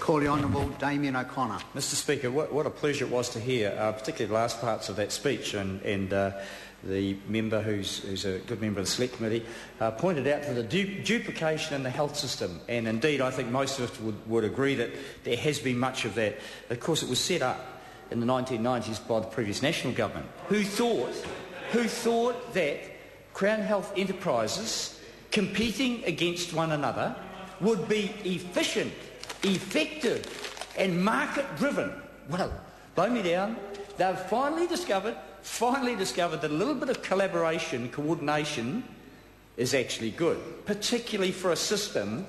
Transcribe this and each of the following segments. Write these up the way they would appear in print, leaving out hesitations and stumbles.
Call the Honourable Damien O'Connor. Mr Speaker, what a pleasure it was to hear, particularly the last parts of that speech, and the member who's a good member of the Select Committee pointed out to the duplication in the health system, and indeed I think most of us would agree that there has been much of that. Of course, it was set up in the 1990s by the previous National Government, who thought that Crown Health enterprises competing against one another would be efficient, effective and market-driven. Well, blow me down. They've finally discovered that a little bit of collaboration, coordination is actually good, particularly for a system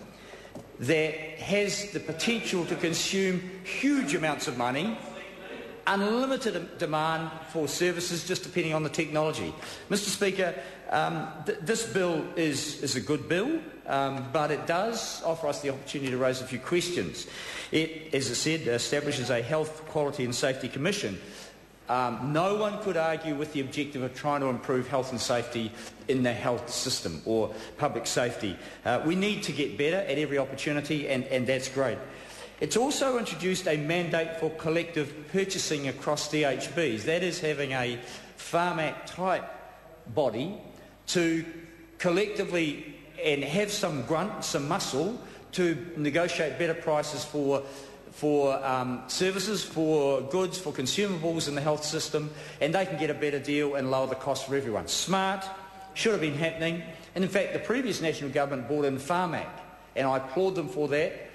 that has the potential to consume huge amounts of money, unlimited demand for services just depending on the technology. Mr Speaker, this bill is a good bill, but it does offer us the opportunity to raise a few questions. It, as I said, establishes a Health, Quality and Safety Commission. No one could argue with the objective of trying to improve health and safety in the health system or public safety. We need to get better at every opportunity, and that's great. It's also introduced a mandate for collective purchasing across DHBs. That is, having a Farm Act type body to collectively and have some grunt, some muscle to negotiate better prices for services, for goods, for consumables in the health system, and they can get a better deal and lower the cost for everyone. Smart, should have been happening, and in fact the previous National Government brought in Farm Act, and I applaud them for that.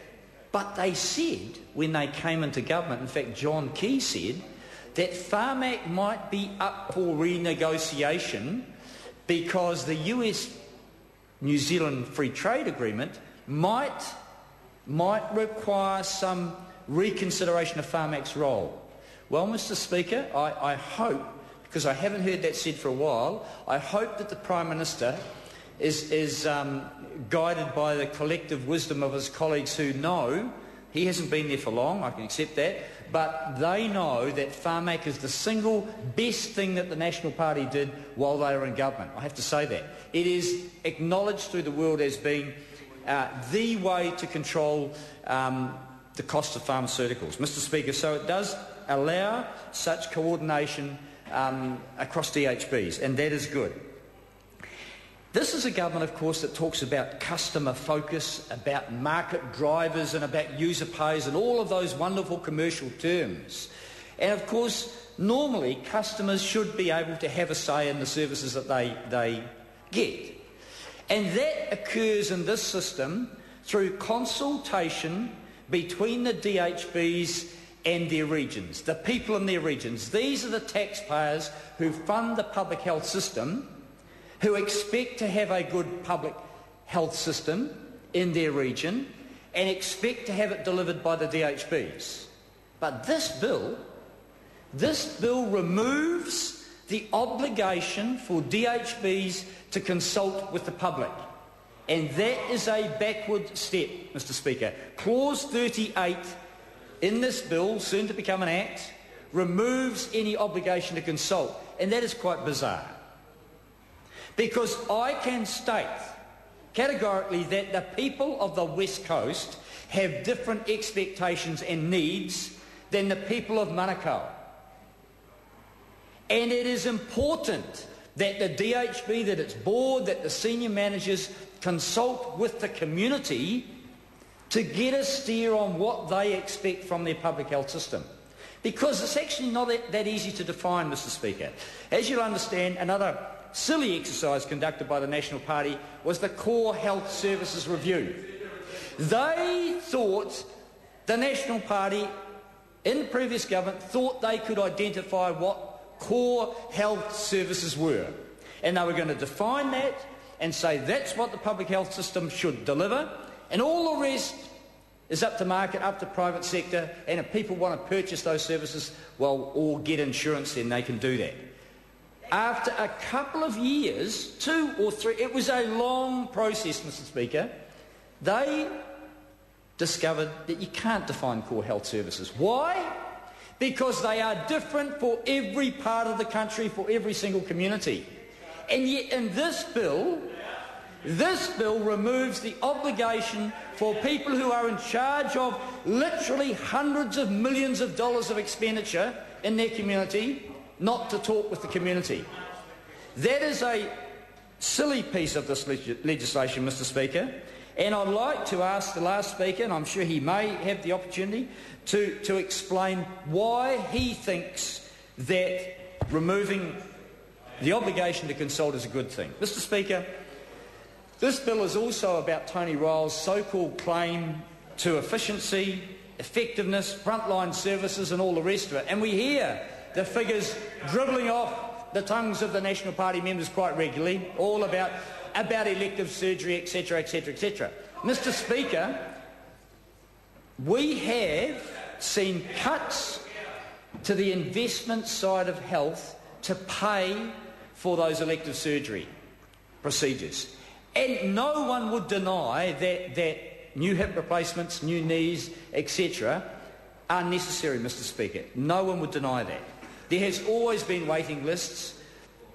But they said, when they came into government, in fact John Key said, that Farm Act might be up for renegotiation because the US-New Zealand Free Trade Agreement might require some reconsideration of Farm Act's role. Well, Mr Speaker, I hope, because I haven't heard that said for a while, I hope that the Prime Minister is guided by the collective wisdom of his colleagues who know, he hasn't been there for long, I can accept that, but they know that Farm Act is the single best thing that the National Party did while they were in government. I have to say that. It is acknowledged through the world as being the way to control the cost of pharmaceuticals. Mr Speaker, so it does allow such coordination across DHBs, and that is good. This is a government, of course, that talks about customer focus, about market drivers and about user pays and all of those wonderful commercial terms. And of course, normally customers should be able to have a say in the services that they get. And that occurs in this system through consultation between the DHBs and their regions, the people in their regions. These are the taxpayers who fund the public health system, who expect to have a good public health system in their region and expect to have it delivered by the DHBs. But this bill removes the obligation for DHBs to consult with the public. And that is a backward step, Mr Speaker. Clause 38 in this bill, soon to become an act, removes any obligation to consult. And that is quite bizarre. Because I can state categorically that the people of the West Coast have different expectations and needs than the people of Manukau. And it is important that the DHB, that its board, that the senior managers consult with the community to get a steer on what they expect from their public health system. Because it's actually not that easy to define, Mr Speaker. As you'll understand, another silly exercise conducted by the National Party was the Core Health Services Review. They thought, the National Party in the previous government thought they could identify what core health services were. And they were going to define that and say that's what the public health system should deliver, and all the rest is up to market, up to private sector, and if people want to purchase those services, well, or get insurance, then they can do that. After a couple of years, 2 or 3, it was a long process, Mr Speaker, they discovered that you can't define core health services. Why? Because they are different for every part of the country, for every single community. And yet in this bill, This bill removes the obligation for people who are in charge of literally hundreds of millions of dollars of expenditure in their community not to talk with the community. That is a silly piece of this legislation, Mr. Speaker, and I'd like to ask the last speaker, and I'm sure he may have the opportunity, to explain why he thinks that removing the obligation to consult is a good thing. Mr. Speaker, this bill is also about Tony Ryall's so-called claim to efficiency, effectiveness, frontline services and all the rest of it. And we hear the figures dribbling off the tongues of the National Party members quite regularly, all about elective surgery, etc., etc., etc. Mr. Speaker, we have seen cuts to the investment side of health to pay for those elective surgery procedures. And no one would deny that new hip replacements, new knees, etc. are necessary, Mr. Speaker. No one would deny that. There has always been waiting lists.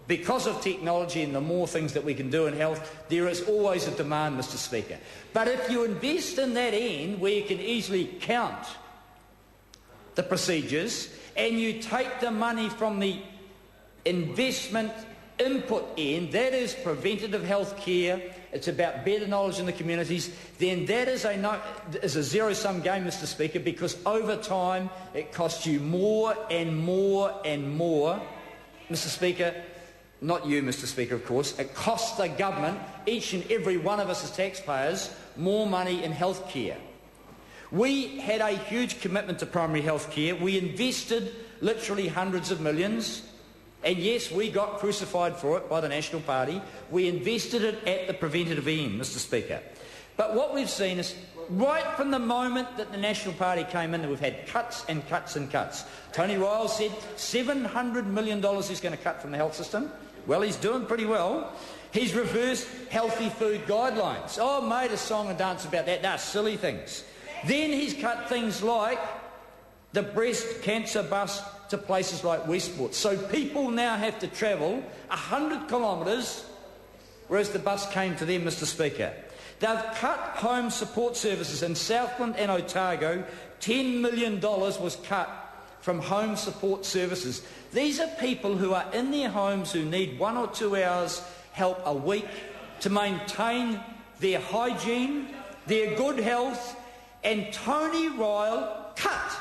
Because of technology and the more things that we can do in health, there is always a demand, Mr. Speaker. But if you invest in that end, where you can easily count the procedures, and you take the money from the investment input end, that is preventative health care, it's about better knowledge in the communities, then that is a zero-sum game, Mr. Speaker, because over time it costs you more and more and more, Mr. Speaker. Not you, Mr. Speaker, of course. It costs the government, each and every one of us as taxpayers, more money in health care. We had a huge commitment to primary health care. We invested literally hundreds of millions. And yes, we got crucified for it by the National Party. We invested it at the preventative end, Mr. Speaker. But what we've seen is, right from the moment that the National Party came in, we've had cuts and cuts and cuts. Tony Ryall said $700 million he's going to cut from the health system. Well, he's doing pretty well. He's reversed healthy food guidelines. Oh, made a song and dance about that. They're silly things. Then he's cut things like the breast cancer bus to places like Westport. So people now have to travel 100 kilometres, whereas the bus came to them, Mr. Speaker. They've cut home support services in Southland and Otago. $10 million was cut from home support services. These are people who are in their homes who need 1 or 2 hours help a week to maintain their hygiene, their good health, and Tony Ryall cut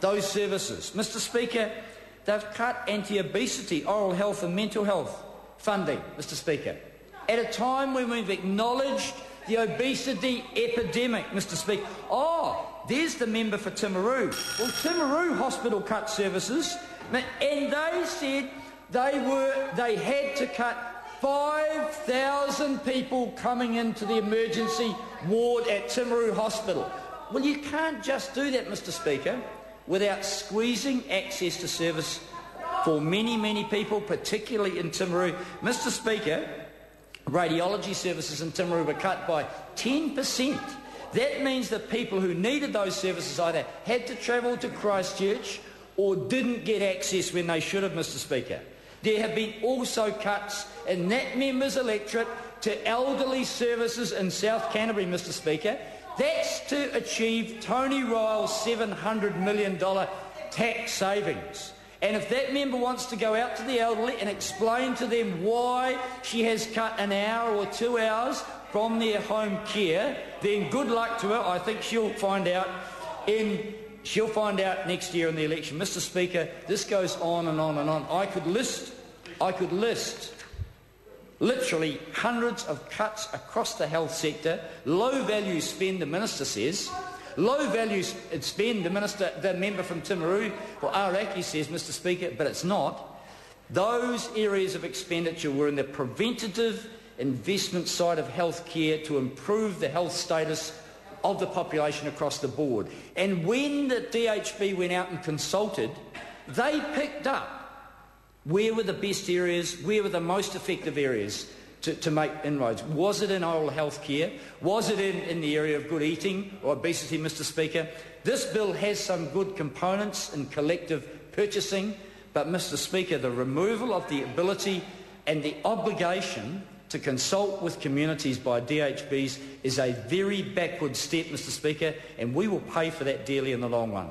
those services. Mr. Speaker, they've cut anti-obesity, oral health and mental health funding, Mr. Speaker, at a time when we've acknowledged the obesity epidemic, Mr. Speaker. Oh, there's the member for Timaru. Well, Timaru Hospital cut services, and they said they had to cut 5,000 people coming into the emergency ward at Timaru Hospital. Well, you can't just do that, Mr. Speaker, without squeezing access to service for many, many people, particularly in Timaru. Mr. Speaker, radiology services in Timaru were cut by 10%. That means that people who needed those services either had to travel to Christchurch or didn't get access when they should have, Mr. Speaker. There have been also cuts in that member's electorate to elderly services in South Canterbury, Mr. Speaker. That's to achieve Tony Ryall's $700 million tax savings. And if that member wants to go out to the elderly and explain to them why she has cut an hour or 2 hours from their home care, then good luck to her. I think she'll find out next year in the election. Mr. Speaker, this goes on and on and on. I could list literally hundreds of cuts across the health sector. Low value spend, the minister says. Low value spend, the member from Timaru, or Araki says, Mr. Speaker, but it's not. Those areas of expenditure were in the preventative investment side of health care to improve the health status of the population across the board. And when the DHB went out and consulted, they picked up where were the best areas, where were the most effective areas to make inroads. Was it in oral health care? Was it in the area of good eating or obesity, Mr. Speaker? This bill has some good components in collective purchasing, but, Mr. Speaker, the removal of the ability and the obligation to consult with communities by DHBs is a very backward step, Mr Speaker, and we will pay for that dearly in the long run.